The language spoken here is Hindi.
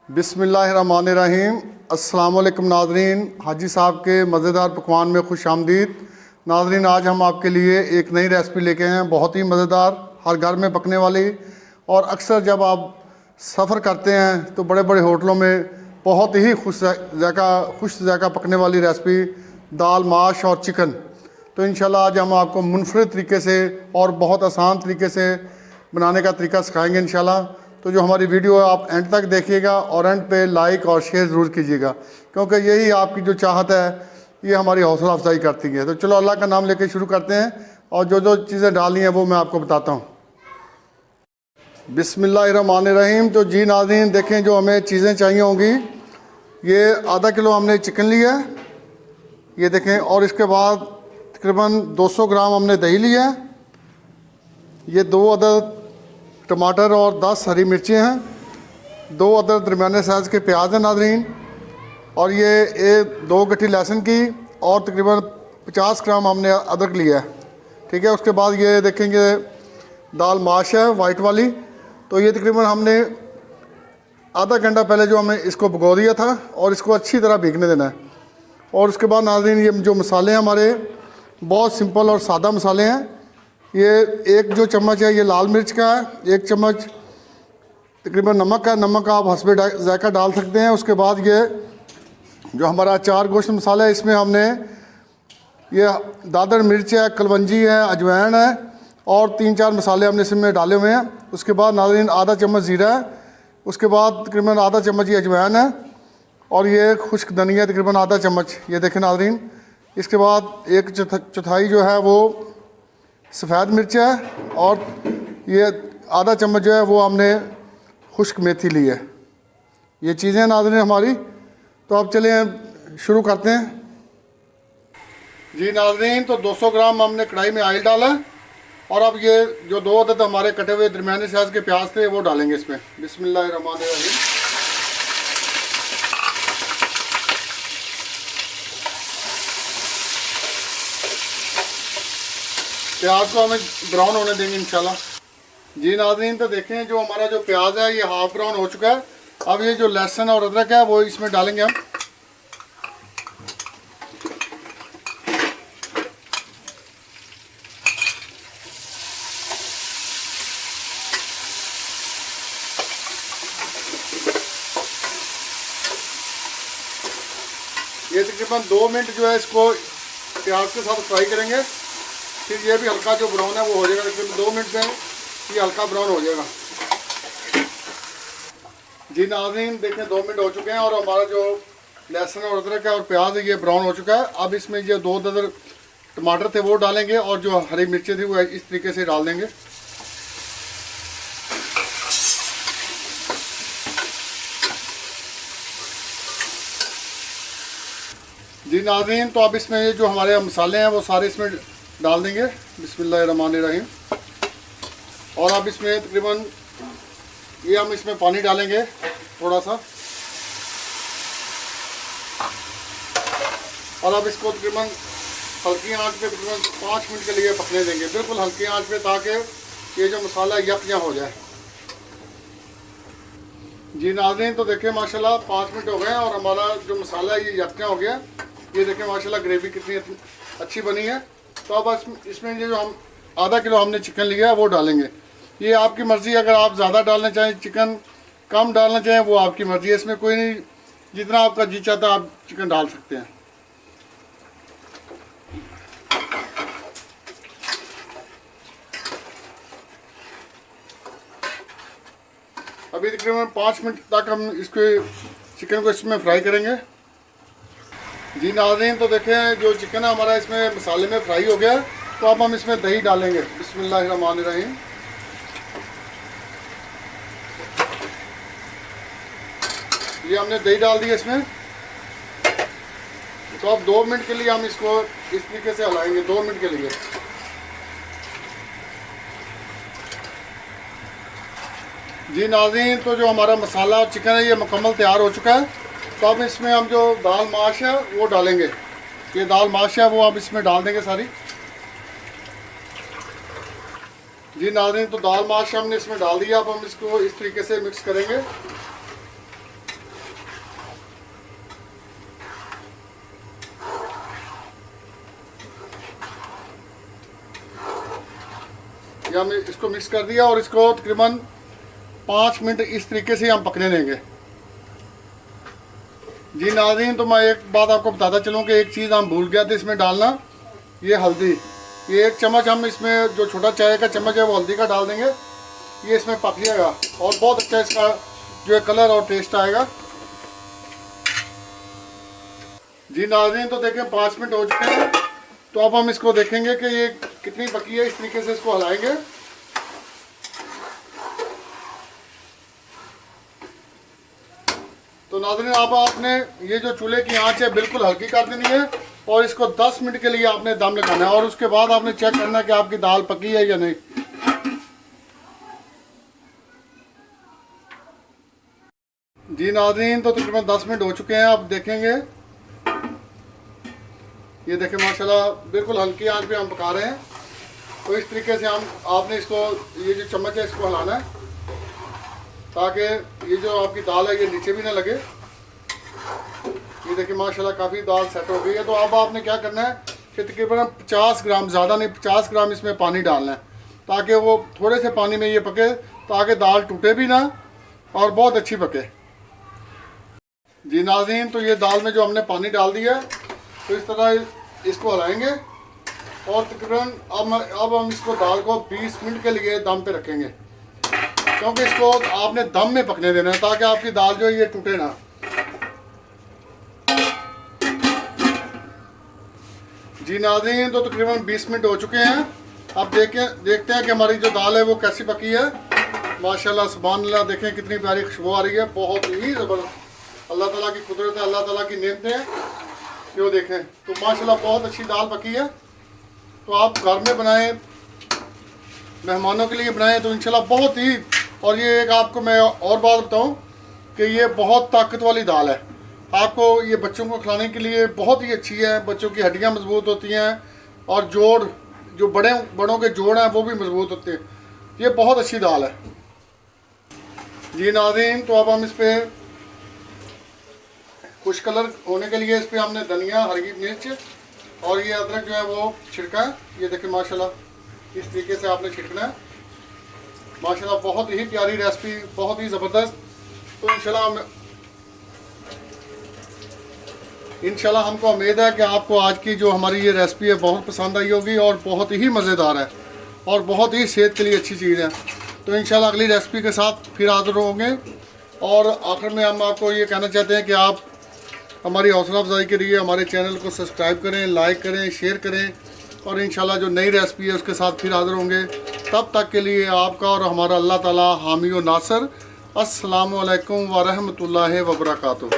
बिस्मिल्लाहिर्रहमानिर्रहीम। अस्सलाम वालेकुम नाज़रीन, हाजी साहब के मज़ेदार पकवान में खुश आमदीद। नाज़रीन, आज हम आपके लिए एक नई रेसिपी लेके आए हैं, बहुत ही मज़ेदार, हर घर में पकने वाली। और अक्सर जब आप सफ़र करते हैं तो बड़े बड़े होटलों में बहुत ही खुश जायका पकने वाली रेसिपी दाल माश और चिकन। तो इंशाल्लाह आज हम आपको मुनफरिद तरीके से और बहुत आसान तरीके से बनाने का तरीका सिखाएंगे इंशाल्लाह। तो जो हमारी वीडियो है आप एंड तक देखिएगा और एंड पे लाइक और शेयर ज़रूर कीजिएगा, क्योंकि यही आपकी जो चाहत है ये हमारी हौसला अफजाई करती है। तो चलो अल्लाह का नाम लेके शुरू करते हैं और जो जो चीज़ें डालनी है वो मैं आपको बताता हूँ। बिस्मिल्लाहिर्रहमानिर्रहीम। तो जी नाज़रीन देखें, जो हमें चीज़ें चाहिए होंगी, ये आधा किलो हमने चिकन लिया है, ये देखें। और इसके बाद तकरीबन 200 ग्राम हमने दही लिया है, ये 2 अदद टमाटर और 10 हरी मिर्चें हैं, 2 अदद दरमियाने साइज़ के प्याज हैं नाज़रीन, और ये 2 गट्ठी लहसुन की और तकरीबन 50 ग्राम हमने अदरक लिया है, ठीक है। उसके बाद ये देखेंगे दाल माश है वाइट वाली, तो ये तकरीबन हमने आधा घंटा पहले जो हमें इसको भिगो दिया था और इसको अच्छी तरह भीगने देना है। और उसके बाद नाज़रीन ये जो मसाले हैं हमारे बहुत सिंपल और सादा मसाले हैं। ये 1 जो चम्मच है ये लाल मिर्च का है, 1 चम्मच तकरीबन नमक का, नमक आप हस्बे जायका डाल सकते हैं। उसके बाद ये जो हमारा 4 गोश्त मसाला है, इसमें हमने ये दादर मिर्च है, कलवंजी है, अजवाइन है और 3-4 मसाले हमने इसमें डाले हुए हैं। उसके बाद नाज़रीन आधा चम्मच ज़ीरा है, उसके बाद तकरीबन आधा चम्मच ये अजवाइन है और ये खुश्क धनिया तकरीबन आधा चम्मच, ये देखें नाज़रीन। इसके बाद 1 चौथाई जो है वो सफ़ेद मिर्च है और ये आधा चम्मच जो है वो हमने खुश्क मेथी ली है। ये चीज़ें नाज़रीन हमारी। तो अब चलें शुरू करते हैं। जी नाज़रीन, तो 200 ग्राम हमने कढ़ाई में ऑयल डाला और अब ये जो 2 अदद हमारे कटे हुए दरमियाने साइज़ के प्याज थे वो डालेंगे इसमें। बिस्मिल्लाहिर्रहमानिर्रहीम। प्याज को हमें ब्राउन होने देंगे इंशाल्लाह। जी नाज़रीन, तो देखें जो हमारा जो प्याज है ये हाफ ब्राउन हो चुका है। अब ये जो लहसुन और अदरक है वो इसमें डालेंगे हम। ये तकरीबन 2 मिनट जो है इसको प्याज के साथ फ्राई करेंगे, फिर ये भी हल्का जो ब्राउन है वो हो जाएगा। तकरीबन 2 मिनट में ये हल्का ब्राउन हो जाएगा। जी नाज़रीन देखें 2 मिनट हो चुके हैं और हमारा जो लहसुन और अदरक है और प्याज है ये ब्राउन हो चुका है। अब इसमें ये 2 अदद टमाटर थे वो डालेंगे और जो हरी मिर्चें थी वो इस तरीके से डाल देंगे। जी नाज़रीन, तो अब इसमें ये जो हमारे मसाले हैं वो सारे इसमें डाल देंगे। बिस्मिल्लाहिर्रहमानिर्रहीम। और अब इसमें तकरीबन ये हम इसमें पानी डालेंगे थोड़ा सा, और अब इसको तकरीबन हल्की आंच पे तकरीबन 5 मिनट के लिए पकने देंगे, बिल्कुल हल्की आंच पे, ताकि ये जो मसाला यकजा हो जाए। जी नाज़रीन, तो देखें माशाल्लाह 5 मिनट हो गए और हमारा जो मसाला है ये यकजा हो गया। ये देखें माशाल्लाह ग्रेवी कितनी अच्छी बनी है। तो अब इसमें ये जो हम आधा किलो हमने चिकन लिया है वो डालेंगे। ये आपकी मर्ज़ी, अगर आप ज़्यादा डालना चाहें चिकन, कम डालना चाहें वो आपकी मर्ज़ी है, इसमें कोई नहीं, जितना आपका जी चाहता है आप चिकन डाल सकते हैं। अभी तकरीबन 5 मिनट तक हम इसको चिकन को इसमें फ्राई करेंगे। जी नाज़रीन, तो देखें जो चिकन है हमारा इसमें मसाले में फ्राई हो गया। तो अब हम इसमें दही डालेंगे। बिस्मिल्लाहिर्रहमानिर्रहीम। ये हमने दही डाल दी इसमें। तो अब 2 मिनट के लिए हम इसको इस तरीके से हलाएंगे, 2 मिनट के लिए। जी नाज़रीन, तो जो हमारा मसाला और चिकन है ये मुकम्मल तैयार हो चुका है। तो अब इसमें हम जो दाल माश है वो डालेंगे। ये दाल माश है वो अब इसमें डाल देंगे सारी। जी नाज़रीन, तो दाल माश हमने इसमें डाल दिया। अब हम इसको इस तरीके से मिक्स करेंगे। ये हम इसको मिक्स कर दिया और इसको तकरीबन 5 मिनट इस तरीके से हम पकने देंगे। जी नाज़रीन, तो मैं एक बात आपको बताता चलूँ कि एक चीज़ हम भूल गया था इसमें डालना, ये हल्दी। ये 1 चम्मच हम इसमें जो छोटा चाय का चम्मच है वो हल्दी का डाल देंगे। ये इसमें पक जाएगा और बहुत अच्छा इसका जो है कलर और टेस्ट आएगा। जी नाज़रीन, तो देखें 5 मिनट हो चुके हैं। तो अब हम इसको देखेंगे कि ये कितनी पकी है। इस तरीके से इसको हिलाएंगे। तो नाज़रीन, अब आपने ये जो चूल्हे की आंच है बिल्कुल हल्की कर देनी है और इसको 10 मिनट के लिए आपने दम लगाना है और उसके बाद आपने चेक करना है कि आपकी दाल पकी है या नहीं। जी नाज़रीन, तो तकरीबन 10 मिनट हो चुके हैं। अब देखेंगे, ये देखें माशाल्लाह बिल्कुल हल्की आंच पे हम पका रहे हैं। तो इस तरीके से आपने इसको, ये जो चम्मच है इसको हिलाना है ताकि ये जो आपकी दाल है ये नीचे भी ना लगे। ये देखिए माशाल्लाह काफ़ी दाल सेट हो गई है। तो अब आपने क्या करना है कि तकरीबन 50 ग्राम, ज़्यादा नहीं 50 ग्राम इसमें पानी डालना है ताकि वो थोड़े से पानी में ये पके, ताकि दाल टूटे भी ना और बहुत अच्छी पके। जी नाज़रीन, तो ये दाल में जो हमने पानी डाल दिया है, तो इस तरह इसको हिलाएंगे और तकरीबन अब हम इसको दाल को 20 मिनट के लिए दम पे रखेंगे, क्योंकि इसको आपने दम में पकने देना है ताकि आपकी दाल जो है ये टूटे ना। जी नाज़रीन, तो तकरीबन 20 मिनट हो चुके हैं। अब देखते हैं कि हमारी जो दाल है वो कैसी पकी है। माशाल्लाह सुभान अल्लाह, देखें कितनी प्यारी खुशबू आ रही है, बहुत ही ज़बरदस्त। अल्लाह ताला की कुदरत है, अल्लाह ताला की नेमतें हैं। क्यों देखें, तो माशाल्लाह बहुत अच्छी दाल पकी है। तो आप घर में बनाएं, मेहमानों के लिए बनाएं तो इंशाल्लाह बहुत ही। और ये एक आपको मैं और बात बताऊं कि ये बहुत ताकत वाली दाल है। आपको ये बच्चों को खिलाने के लिए बहुत ही अच्छी है। बच्चों की हड्डियां मजबूत होती हैं और जोड़, जो बड़ों के जोड़ हैं वो भी मजबूत होते हैं। ये बहुत अच्छी दाल है। जी नाज़रीन, तो अब हम इस पर कुछ कलर होने के लिए इस पर हमने धनिया, हरी मिर्च और ये अदरक जो है वो छिड़का है। ये देखिए माशाल्लाह इस तरीके से आपने छिड़कना है। माशाल्लाह बहुत ही प्यारी रेसिपी, बहुत ही ज़बरदस्त। तो इंशाल्लाह हमको उम्मीद है कि आपको आज की जो हमारी ये रेसिपी है बहुत पसंद आई होगी और बहुत ही मज़ेदार है और बहुत ही सेहत के लिए अच्छी चीज़ है। तो इंशाल्लाह अगली रेसिपी के साथ फिर हाज़िर होंगे। और आखिर में हम आपको ये कहना चाहते हैं कि आप हमारी हौसला अफजाई के लिए हमारे चैनल को सब्सक्राइब करें, लाइक करें, शेयर करें और इंशाल्लाह जो नई रेसिपी है उसके साथ फिर हाज़िर होंगे। तब तक के लिए आपका और हमारा अल्लाह ताला हामी व नासर। अस्सलामु अलैकुम व रहमतुल्लाहि व बरकातुहू।